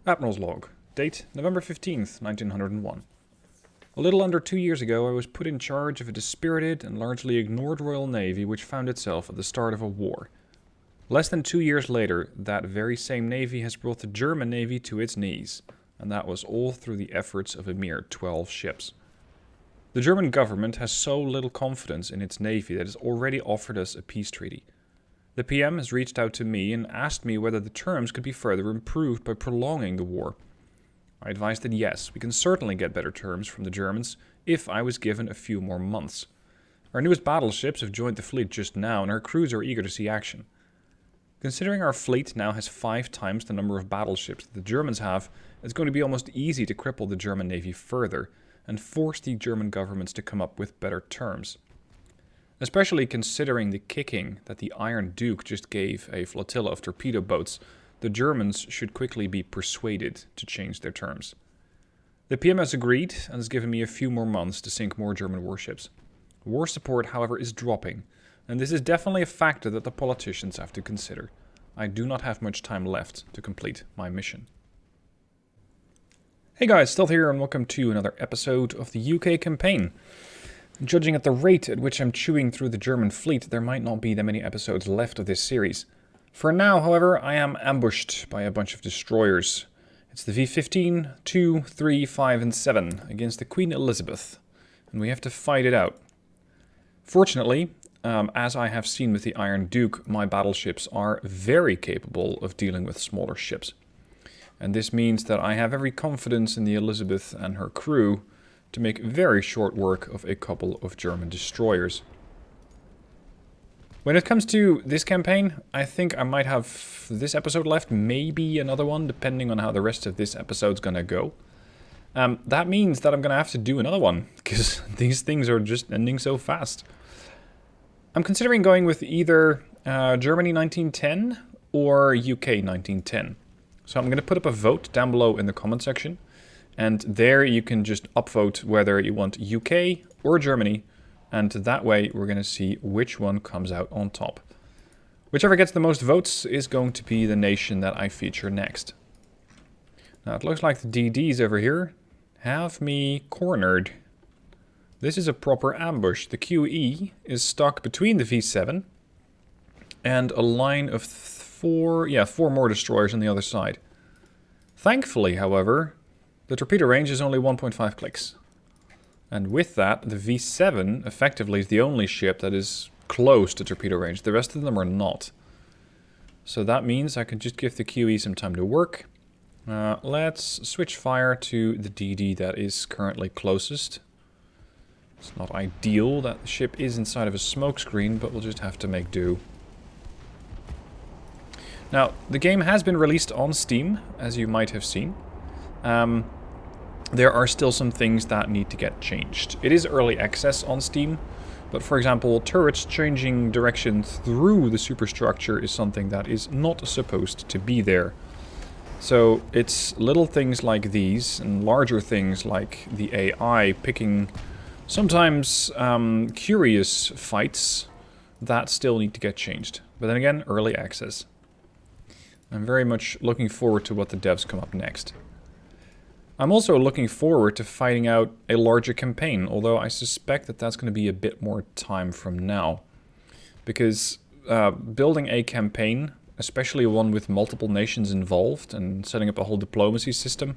Admiral's Log. Date November 15th, 1901. A little under 2 years ago I was put in charge of a dispirited and largely ignored Royal Navy which found itself at the start of a war. Less than 2 years later, that very same Navy has brought the German Navy to its knees, and that was all through the efforts of a mere 12 ships. The German government has so little confidence in its Navy that it has already offered us a peace treaty. The PM has reached out to me and asked me whether the terms could be further improved by prolonging the war. I advised that yes, we can certainly get better terms from the Germans if I was given a few more months. Our newest battleships have joined the fleet just now and our crews are eager to see action. Considering our fleet now has 5 times the number of battleships that the Germans have, it's going to be almost easy to cripple the German Navy further and force the German governments to come up with better terms. Especially considering the kicking that the Iron Duke just gave a flotilla of torpedo boats, the Germans should quickly be persuaded to change their terms. The PM has agreed and has given me a few more months to sink more German warships. War support, however, is dropping, and this is definitely a factor that the politicians have to consider. I do not have much time left to complete my mission. Hey guys, Stealth here and welcome to another episode of the UK campaign. Judging at the rate at which I'm chewing through the German fleet, there might not be that many episodes left of this series. For now, however, I am ambushed by a bunch of destroyers. It's the V-15, 2, 3, 5 and 7 against the Queen Elizabeth, and we have to fight it out. Fortunately, as I have seen with the Iron Duke, my battleships are very capable of dealing with smaller ships. And this means that I have every confidence in the Elizabeth and her crew to make very short work of a couple of German destroyers. When it comes to this campaign, I think I might have this episode left, maybe another one, depending on how the rest of this episode's gonna go. That means that I'm gonna have to do another one, because these things are just ending so fast. I'm considering going with either Germany 1910 or UK 1910. So I'm going to put up a vote down below in the comment section. And there you can just upvote whether you want UK or Germany. And that way we're going to see which one comes out on top. Whichever gets the most votes is going to be the nation that I feature next. Now it looks like the DDs over here have me cornered. This is a proper ambush. The QE is stuck between the V7 and a line of 4 more destroyers on the other side. Thankfully, however, the torpedo range is only 1.5 clicks. And with that, the V7 effectively is the only ship that is close to torpedo range. The rest of them are not. So that means I can just give the QE some time to work. Let's switch fire to the DD that is currently closest. It's not ideal that the ship is inside of a smoke screen, but we'll just have to make do. Now, the game has been released on Steam, as you might have seen. There are still some things that need to get changed. It is early access on Steam, but for example, turrets changing direction through the superstructure is something that is not supposed to be there. So it's little things like these, and larger things like the AI picking sometimes curious fights that still need to get changed. But then again, early access. I'm very much looking forward to what the devs come up next. I'm also looking forward to fighting out a larger campaign, although I suspect that that's going to be a bit more time from now. Because building a campaign, especially one with multiple nations involved and setting up a whole diplomacy system,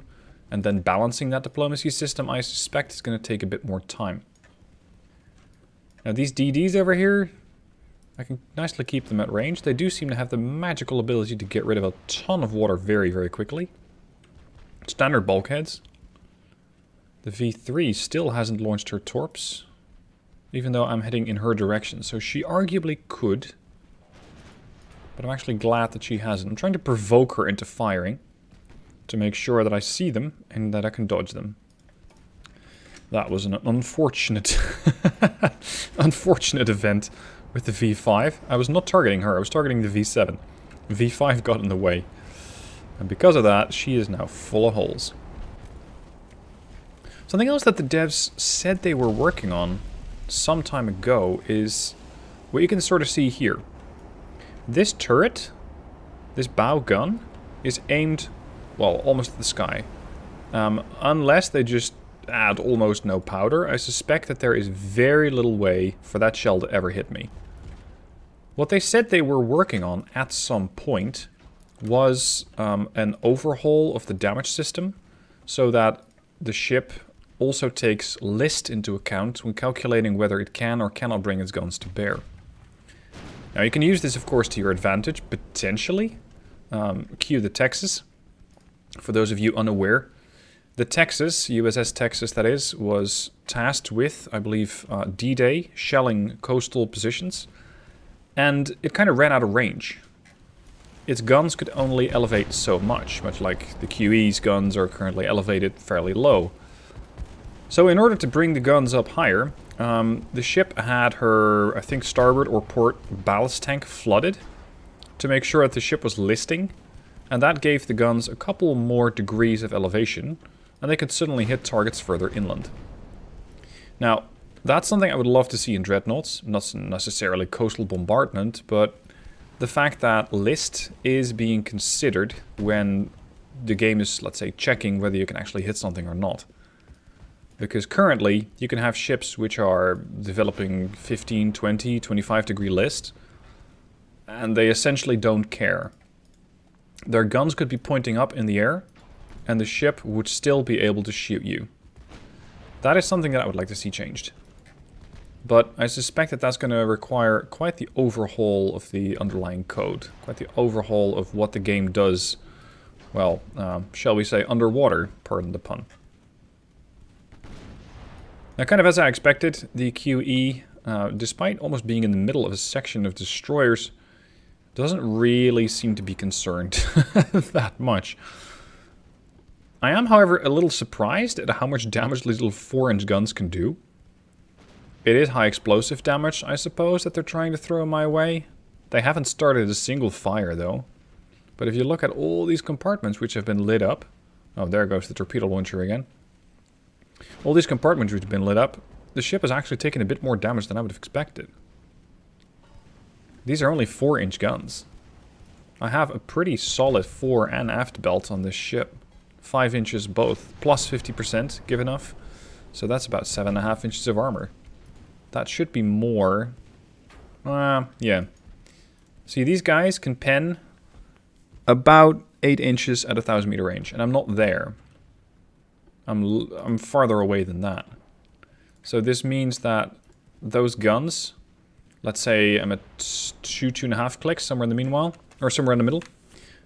and then balancing that diplomacy system, I suspect it's going to take a bit more time. Now these DDs over here, I can nicely keep them at range. They do seem to have the magical ability to get rid of a ton of water very, very quickly. Standard bulkheads. The V3 still hasn't launched her torps, even though I'm heading in her direction. So she arguably could, but I'm actually glad that she hasn't. I'm trying to provoke her into firing to make sure that I see them and that I can dodge them. That was an unfortunate, unfortunate event. With the V5, I was not targeting her, I was targeting the V7. V5 got in the way. And because of that, she is now full of holes. Something else that the devs said they were working on some time ago is what you can sort of see here. This turret, this bow gun, is aimed well, almost at the sky. Unless they just add almost no powder, I suspect that there is very little way for that shell to ever hit me. What they said they were working on at some point was an overhaul of the damage system, so that the ship also takes list into account when calculating whether it can or cannot bring its guns to bear. Now you can use this, of course, to your advantage, potentially. Cue the Texas. For those of you unaware, the Texas, USS Texas that is, was tasked with, I believe, D-Day, shelling coastal positions, and it kind of ran out of range. Its guns could only elevate so much like the QE's guns are currently elevated fairly low. So in order to bring the guns up higher, the ship had her, I think, starboard or port ballast tank flooded to make sure that the ship was listing, and that gave the guns a couple more degrees of elevation, and they could suddenly hit targets further inland. Now, that's something I would love to see in Dreadnoughts, not necessarily coastal bombardment, but the fact that list is being considered when the game is, let's say, checking whether you can actually hit something or not. Because currently, you can have ships which are developing 15, 20, 25 degree list, and they essentially don't care. Their guns could be pointing up in the air, and the ship would still be able to shoot you. That is something that I would like to see changed. But I suspect that that's going to require quite the overhaul of the underlying code. Quite the overhaul of what the game does, well, shall we say underwater, pardon the pun. Now, kind of as I expected, the QE, despite almost being in the middle of a section of destroyers, doesn't really seem to be concerned that much. I am, however, a little surprised at how much damage these little 4-inch guns can do. It is high explosive damage, I suppose, that they're trying to throw my way. They haven't started a single fire, though. But if you look at all these compartments which have been lit up... Oh, there goes the torpedo launcher again. All these compartments which have been lit up, the ship has actually taken a bit more damage than I would have expected. These are only 4-inch guns. I have a pretty solid fore and aft belt on this ship. 5 inches both, plus 50%, give enough. So that's about 7.5 inches of armor. That should be more. Yeah. See, these guys can pen about 8 inches at 1,000 meter range, and I'm not there. I'm farther away than that. So this means that those guns, let's say I'm at 2.5 clicks, somewhere in the meanwhile, or somewhere in the middle,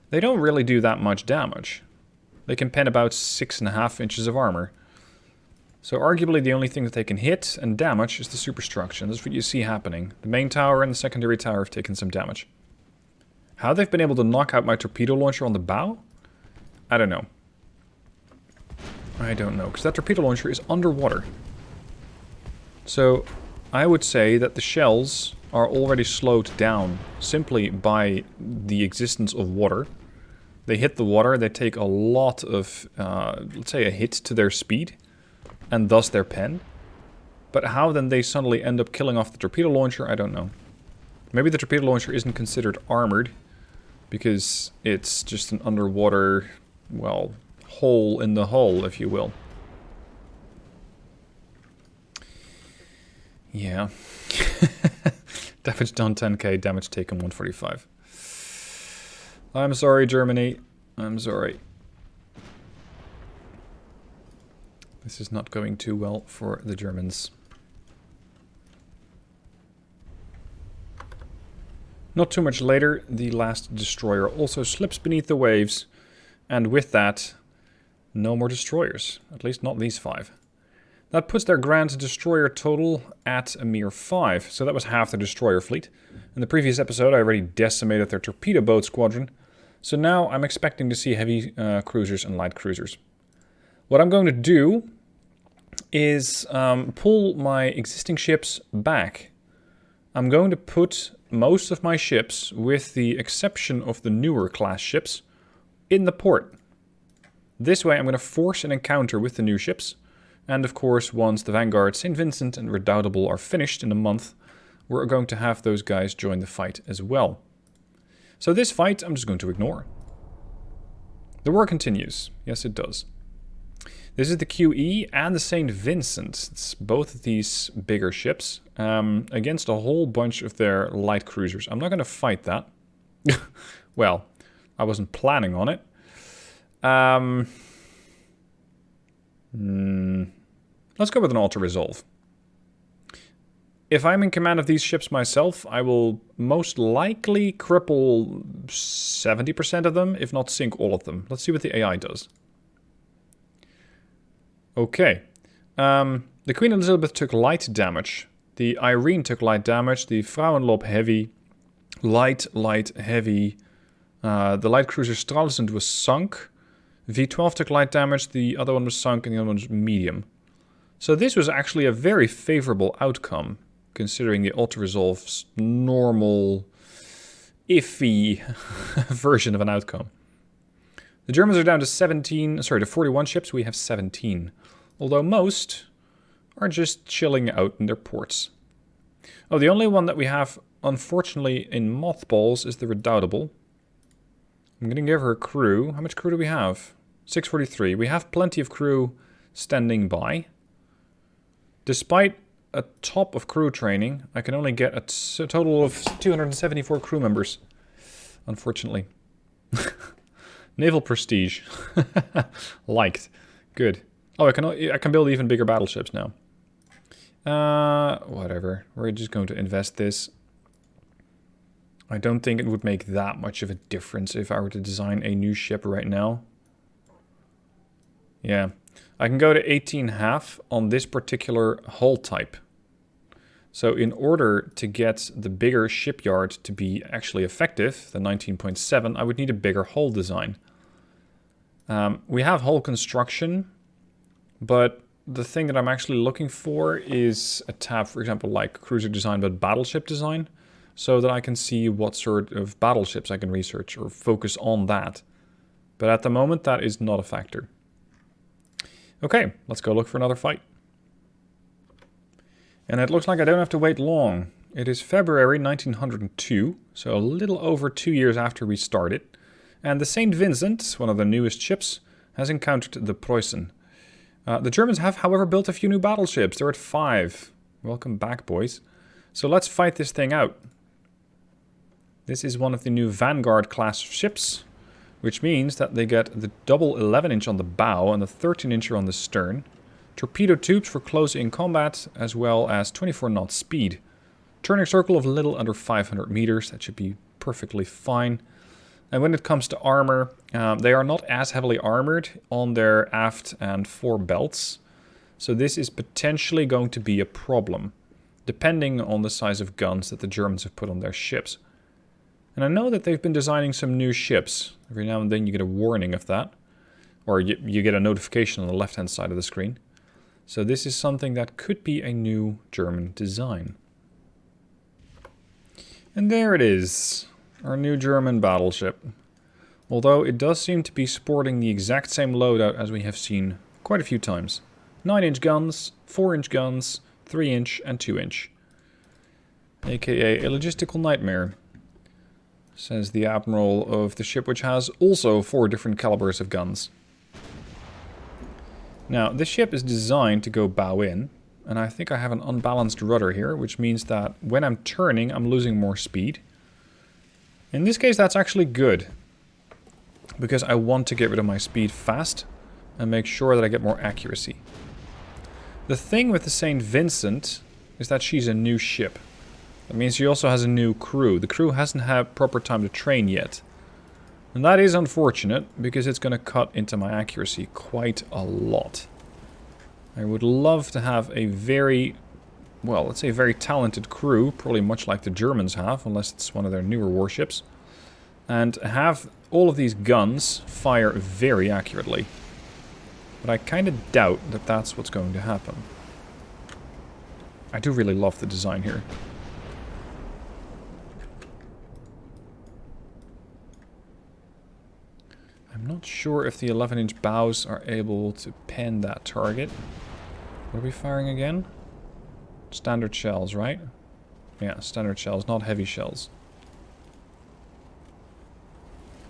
they don't really do that much damage. They can pen about 6.5 inches of armor. So arguably the only thing that they can hit and damage is the superstructure. That's what you see happening. The main tower and the secondary tower have taken some damage. How they've been able to knock out my torpedo launcher on the bow? I don't know. I don't know, because that torpedo launcher is underwater. So I would say that the shells are already slowed down simply by the existence of water. They hit the water, they take a lot of, let's say, a hit to their speed, and thus their pen. But how then they suddenly end up killing off the torpedo launcher, I don't know. Maybe the torpedo launcher isn't considered armored, because it's just an underwater, well, hole in the hull, if you will. Yeah. Damage done 10k, damage taken 145. I'm sorry, Germany. I'm sorry. This is not going too well for the Germans. Not too much later, the last destroyer also slips beneath the waves, and with that, no more destroyers. At least not these 5. That puts their grand destroyer total at a mere 5, so that was half the destroyer fleet. In the previous episode, I already decimated their torpedo boat squadron, so now I'm expecting to see heavy cruisers and light cruisers. What I'm going to do is pull my existing ships back. I'm going to put most of my ships, with the exception of the newer class ships, in the port. This way I'm going to force an encounter with the new ships. And of course, once the Vanguard, St. Vincent and Redoubtable are finished in a month, we're going to have those guys join the fight as well. So this fight I'm just going to ignore. The war continues. Yes, it does. This is the QE and the St. Vincent. It's both of these bigger ships against a whole bunch of their light cruisers. I'm not going to fight that. Well, I wasn't planning on it. Let's go with an auto-resolve. If I'm in command of these ships myself, I will most likely cripple 70% of them, if not sink all of them. Let's see what the AI does. Okay. The Queen Elizabeth took light damage. The Irene took light damage. The Frauenlob heavy. Light, heavy. The light cruiser Stralsund was sunk. V12 took light damage. The other one was sunk and the other one was medium. So this was actually a very favorable outcome, considering the auto-resolve's normal, iffy version of an outcome. The Germans are down to 41 ships. We have 17. Although most are just chilling out in their ports. Oh, the only one that we have, unfortunately, in mothballs is the Redoubtable. I'm going to give her a crew. How much crew do we have? 643. We have plenty of crew standing by. Despite a top of crew training, I can only get a total of 274 crew members. Unfortunately. Naval prestige. Liked. Good. Oh, I can build even bigger battleships now. Whatever. We're just going to invest this. I don't think it would make that much of a difference if I were to design a new ship right now. Yeah. I can go to 18.5 on this particular hull type. So in order to get the bigger shipyard to be actually effective, the 19.7, I would need a bigger hull design. We have hull construction, but the thing that I'm actually looking for is a tab, for example, like cruiser design, but battleship design, so that I can see what sort of battleships I can research or focus on that. But at the moment, that is not a factor. Okay, let's go look for another fight. And it looks like I don't have to wait long. It is February 1902, so a little over 2 years after we started. And the St. Vincent, one of the newest ships, has encountered the Posen. The Germans have, however, built a few new battleships. They're at 5. Welcome back, boys. So let's fight this thing out. This is one of the new Vanguard class ships, which means that they get the double 11-inch on the bow and the 13-incher on the stern. Torpedo tubes for close-in combat, as well as 24 knot speed. Turning circle of a little under 500 meters. That should be perfectly fine. And when it comes to armor, they are not as heavily armored on their aft and fore belts. So this is potentially going to be a problem, depending on the size of guns that the Germans have put on their ships. And I know that they've been designing some new ships. Every now and then you get a warning of that. Or you get a notification on the left-hand side of the screen. So this is something that could be a new German design. And there it is. Our new German battleship. Although it does seem to be sporting the exact same loadout as we have seen quite a few times. 9-inch guns, 4-inch guns, 3-inch and 2-inch. AKA a logistical nightmare, says the Admiral of the ship, which has also 4 different calibers of guns. Now, this ship is designed to go bow in, and I think I have an unbalanced rudder here, which means that when I'm turning, I'm losing more speed. In this case, that's actually good, because I want to get rid of my speed fast and make sure that I get more accuracy. The thing with the St. Vincent is that she's a new ship. That means she also has a new crew. The crew hasn't had proper time to train yet. And that is unfortunate, because it's going to cut into my accuracy quite a lot. I would love to have a very, well, let's say very talented crew, probably much like the Germans have, unless it's one of their newer warships, and have all of these guns fire very accurately. But I kind of doubt that that's what's going to happen. I do really love the design here. I'm not sure if the 11-inch bows are able to pen that target. What are we firing again? Standard shells, right? Yeah, standard shells, not heavy shells.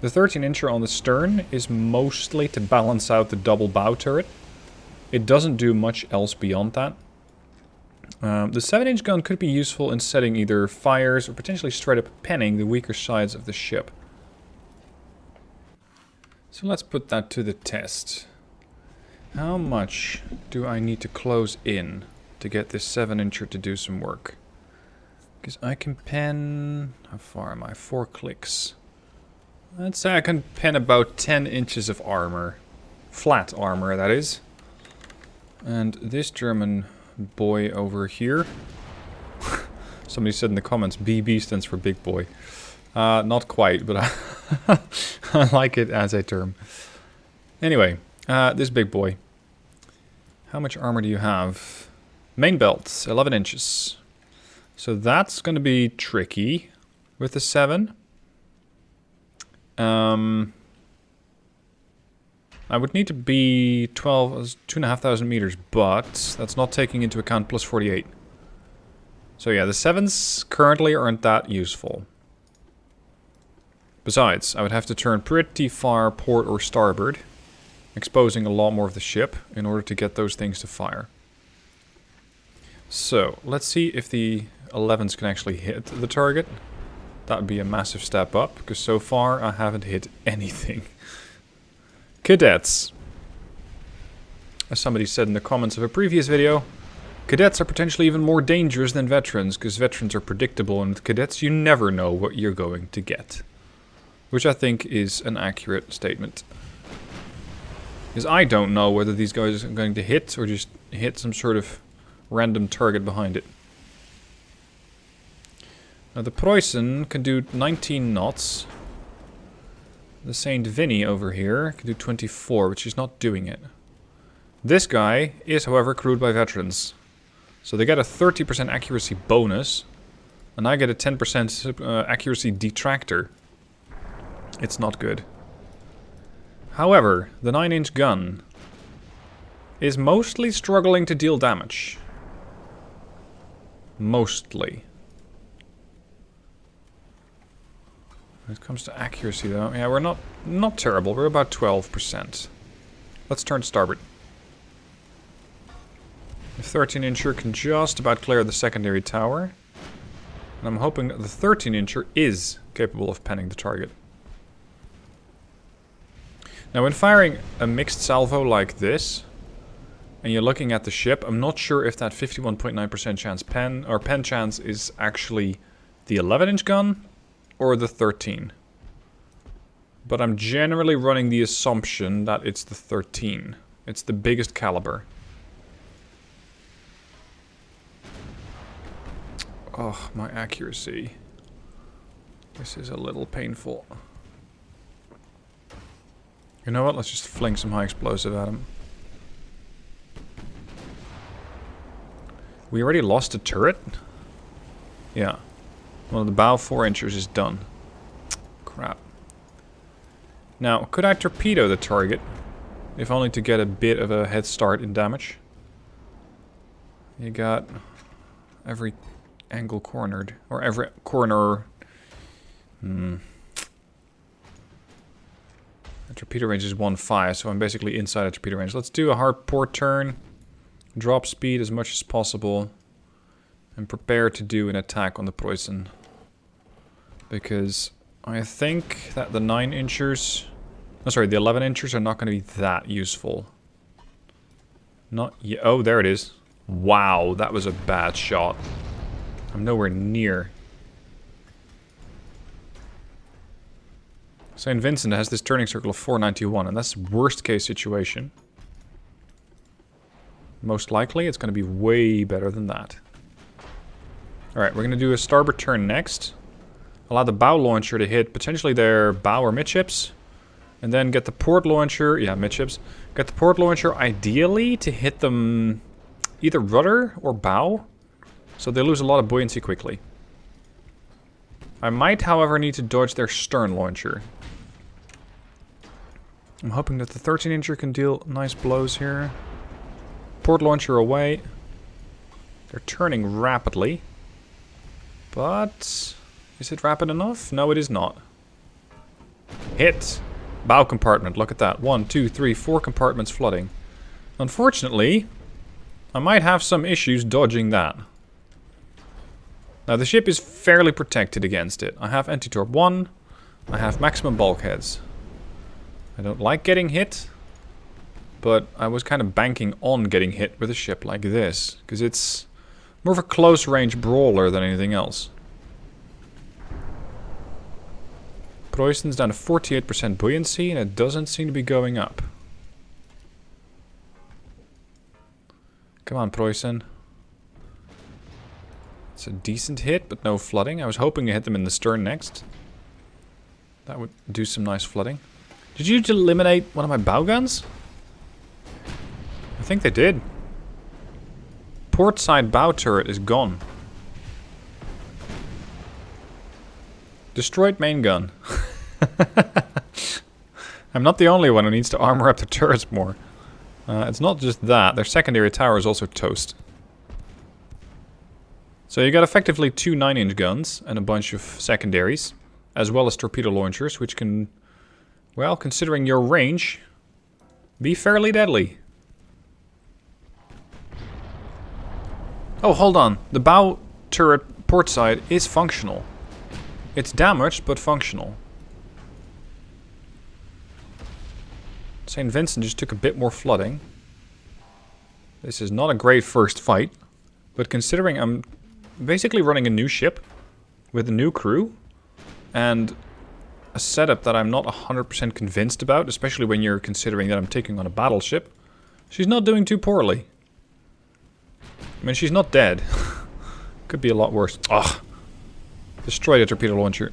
The 13-incher on the stern is mostly to balance out the double bow turret. It doesn't do much else beyond that. The 7-inch gun could be useful in setting either fires or potentially straight up penning the weaker sides of the ship. So let's put that to the test. How much do I need to close in to get this 7-incher to do some work? Because I can pen... How far am I? 4 clicks. Let's say I can pen about 10 inches of armor. Flat armor, that is. And this German boy over here... Somebody said in the comments, BB stands for big boy. Not quite, but I like it as a term. Anyway, this big boy. How much armor do you have? Main belt, 11 inches. So that's going to be tricky with the 7. I would need to be 2,500 meters, but that's not taking into account plus 48. So yeah, the 7s currently aren't that useful. Besides, I would have to turn pretty far port or starboard, exposing a lot more of the ship in order to get those things to fire. So, let's see if the 11s can actually hit the target. That would be a massive step up, because so far I haven't hit anything. Cadets. As somebody said in the comments of a previous video, cadets are potentially even more dangerous than veterans, because veterans are predictable, and with cadets you never know what you're going to get. Which I think is an accurate statement. Because I don't know whether these guys are going to hit, or just hit some sort of random target behind it. Now the Posen can do 19 knots. The Saint Vinny over here can do 24, but she's not doing it. This guy is, however, crewed by veterans. So they get a 30% accuracy bonus, and I get a 10% accuracy detractor. It's not good. However, the 9-inch gun is mostly struggling to deal damage. Mostly. When it comes to accuracy though, yeah, we're not terrible. We're about 12%. Let's turn to starboard. The 13-incher can just about clear the secondary tower. And I'm hoping that the 13-incher is capable of penning the target. Now when firing a mixed salvo like this, and you're looking at the ship, I'm not sure if that 51.9% chance pen chance is actually the 11-inch gun or the 13. But I'm generally running the assumption that it's the 13. It's the biggest caliber. Oh, my accuracy. This is a little painful. You know what? Let's just fling some high explosive at him. We already lost a turret? Yeah. One of the bow 4-inchers is done. Crap. Now, could I torpedo the target? If only to get a bit of a head start in damage. You got every angle cornered. Or every corner... The torpedo range is 1.5, so I'm basically inside a torpedo range. Let's do a hard port turn. Drop speed as much as possible. And prepare to do an attack on the Posen. Because I think that the 9-inchers... Oh, sorry, the 11-inchers are not going to be that useful. Not yet. Oh, there it is. Wow, that was a bad shot. I'm nowhere near. St. Vincent has this turning circle of 491, and that's worst case situation. Most likely, it's going to be way better than that. Alright, we're going to do a starboard turn next. Allow the bow launcher to hit potentially their bow or midships. And then get the port launcher, yeah, midships. Get the port launcher ideally to hit them either rudder or bow. So they lose a lot of buoyancy quickly. I might, however, need to dodge their stern launcher. I'm hoping that the 13-incher can deal nice blows here. Port launcher away. They're turning rapidly. But is it rapid enough? No, it is not. Hit. Bow compartment. Look at that. 1, 2, 3, 4 compartments flooding. Unfortunately, I might have some issues dodging that. Now, the ship is fairly protected against it. I have anti-torp 1. I have maximum bulkheads. I don't like getting hit. But I was kind of banking on getting hit with a ship like this. Because it's more of a close-range brawler than anything else. Posen's down to 48% buoyancy, and it doesn't seem to be going up. Come on, Posen. It's a decent hit, but no flooding. I was hoping to hit them in the stern next. That would do some nice flooding. Did you eliminate one of my bow guns? I think they did. Port side bow turret is gone. Destroyed main gun. I'm not the only one who needs to armor up the turrets more. It's not just that. Their secondary tower is also toast. So you got effectively 2 9-inch guns and a bunch of secondaries, as well as torpedo launchers, which can, well, considering your range, be fairly deadly. Oh, hold on. The bow turret port side is functional. It's damaged, but functional. St. Vincent just took a bit more flooding. This is not a great first fight, but considering I'm basically running a new ship with a new crew and a setup that I'm not 100% convinced about, especially when you're considering that I'm taking on a battleship, she's not doing too poorly. I mean, she's not dead. Could be a lot worse. Ugh. Destroy the torpedo launcher.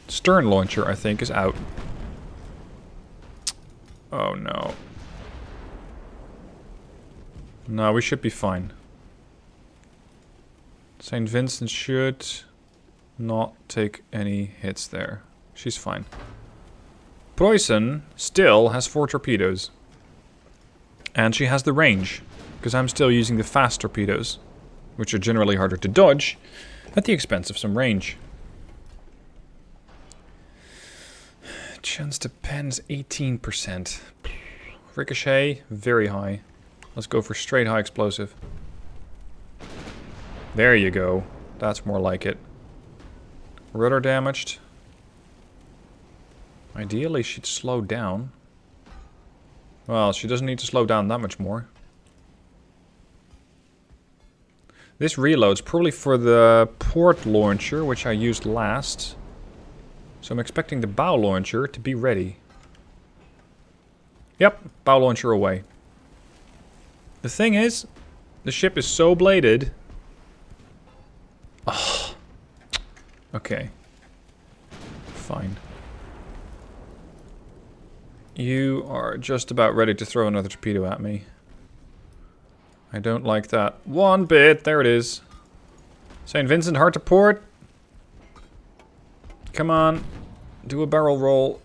Stern launcher, I think, is out. Oh no. No, we should be fine. St. Vincent should not take any hits there. She's fine. Posen still has 4 torpedoes. And she has the range, because I'm still using the fast torpedoes, which are generally harder to dodge, at the expense of some range. Chance to pen's 18%. Ricochet, very high. Let's go for straight high explosive. There you go. That's more like it. Rudder damaged. Ideally, she'd slow down. Well, she doesn't need to slow down that much more. This reload's probably for the port launcher, which I used last. So I'm expecting the bow launcher to be ready. Yep, bow launcher away. The thing is, the ship is so bladed. Oh. Okay. Fine. You are just about ready to throw another torpedo at me. I don't like that one bit. There it is. St. Vincent, hard to port. Come on. Do a barrel roll.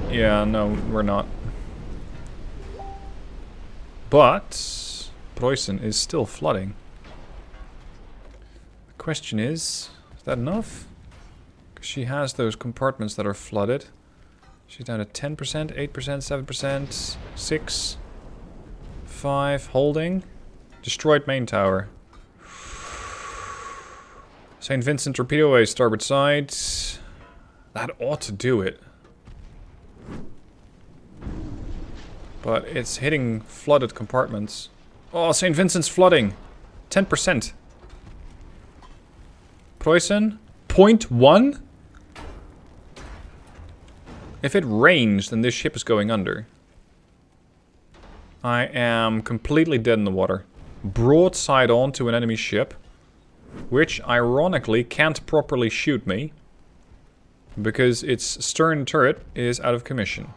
Yeah, no, we're not. But Posen is still flooding. The question is that enough? Because she has those compartments that are flooded. She's down to 10%, 8%, 7%, 6%. 5, holding. Destroyed main tower. St. Vincent torpedo away, starboard side. That ought to do it. But it's hitting flooded compartments. Oh, St. Vincent's flooding. 10%. Posen, 0.1? If it rains, then this ship is going under. I am completely dead in the water. Broadside on to an enemy ship, which ironically can't properly shoot me because its stern turret is out of commission.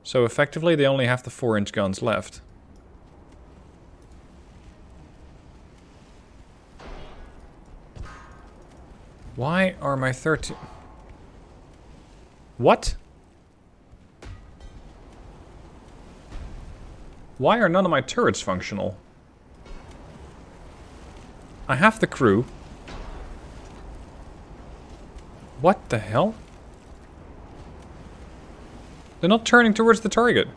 So effectively they only have the 4-inch guns left. Why are my 13... What? Why are none of my turrets functional? I have the crew. What the hell? They're not turning towards the target.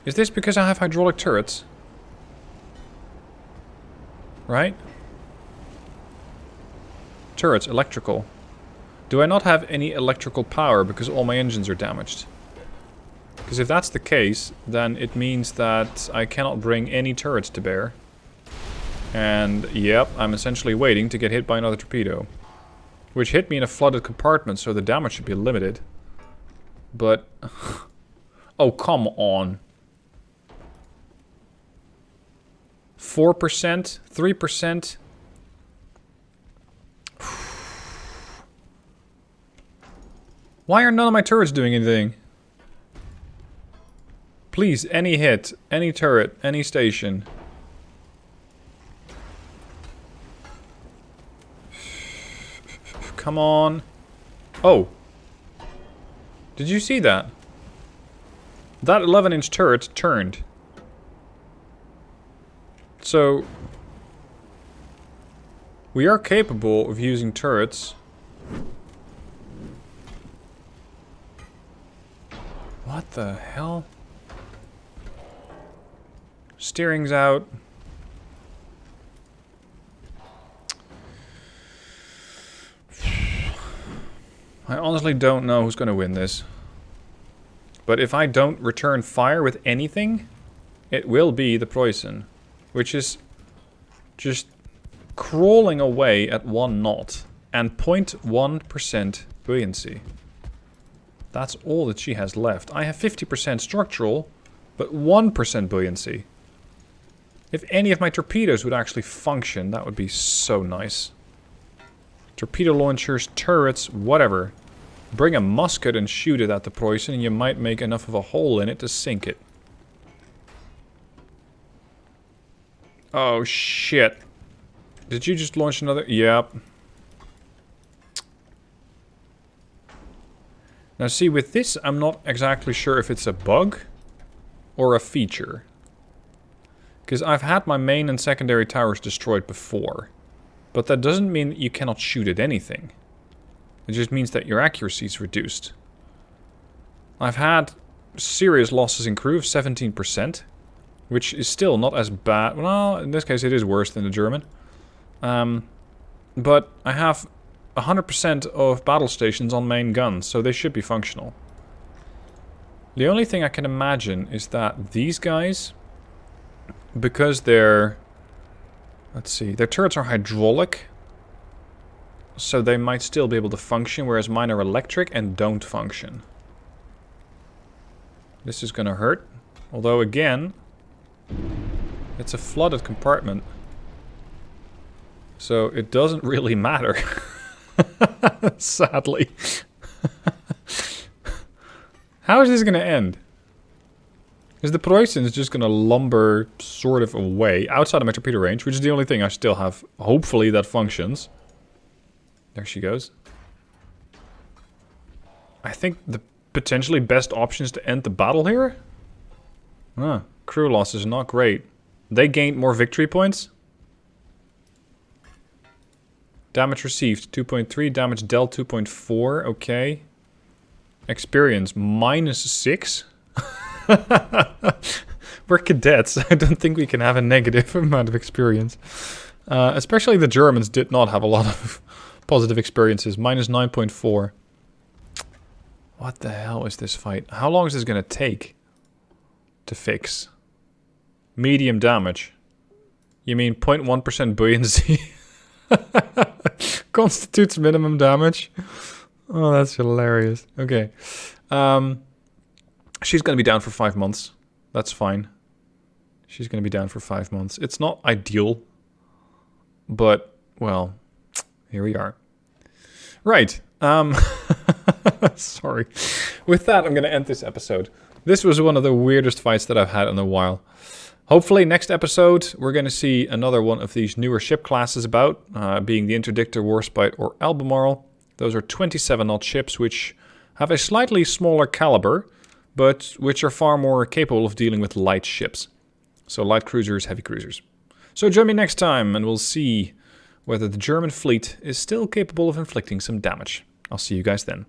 Is this because I have hydraulic turrets? Right? Turrets, electrical. Do I not have any electrical power because all my engines are damaged? Because if that's the case, then it means that I cannot bring any turrets to bear. And, yep, I'm essentially waiting to get hit by another torpedo. Which hit me in a flooded compartment, so the damage should be limited. But... oh, come on. 4%? 3%? Why are none of my turrets doing anything? Please, any hit, any turret, any station. Come on. Oh. Did you see that? That 11-inch turret turned. So... we are capable of using turrets. What the hell? Steering's out. I honestly don't know who's going to win this. But if I don't return fire with anything, it will be the Posen, which is just crawling away at 1 knot and 0.1% buoyancy. That's all that she has left. I have 50% structural, but 1% buoyancy. If any of my torpedoes would actually function, that would be so nice. Torpedo launchers, turrets, whatever. Bring a musket and shoot it at the Posen and you might make enough of a hole in it to sink it. Oh shit. Did you just launch another? Yep. Now see, with this I'm not exactly sure if it's a bug or a feature. Because I've had my main and secondary towers destroyed before. But that doesn't mean that you cannot shoot at anything. It just means that your accuracy is reduced. I've had serious losses in crew of 17%. Which is still not as bad. Well, in this case it is worse than the German. But I have 100% of battle stations on main guns, so they should be functional. The only thing I can imagine is that these guys, because they're... let's see, their turrets are hydraulic. So they might still be able to function, whereas mine are electric and don't function. This is gonna hurt. Although again... it's a flooded compartment. So it doesn't really matter. Sadly. How is this going to end? Is the Posen just going to lumber sort of away outside of my torpedo range, which is the only thing I still have, hopefully, that functions. There she goes. I think the potentially best option is to end the battle here. Ah, crew losses are not great. They gained more victory points. Damage received 2.3, damage dealt 2.4, okay. Experience -6. We're cadets. I don't think we can have a negative amount of experience. Especially the Germans did not have a lot of positive experiences. -9.4. What the hell is this fight? How long is this going to take to fix? Medium damage. You mean 0.1% buoyancy? Constitutes minimum damage. Oh, that's hilarious. Okay. She's going to be down for 5 months. That's fine. She's going to be down for 5 months. It's not ideal. But, well, here we are. Right. Sorry. With that, I'm going to end this episode. This was one of the weirdest fights that I've had in a while. Hopefully, next episode, we're going to see another one of these newer ship classes about, being the Interdictor, Warspite, or Albemarle. Those are 27-knot ships, which have a slightly smaller caliber, but which are far more capable of dealing with light ships. So light cruisers, heavy cruisers. So join me next time, and we'll see whether the German fleet is still capable of inflicting some damage. I'll see you guys then.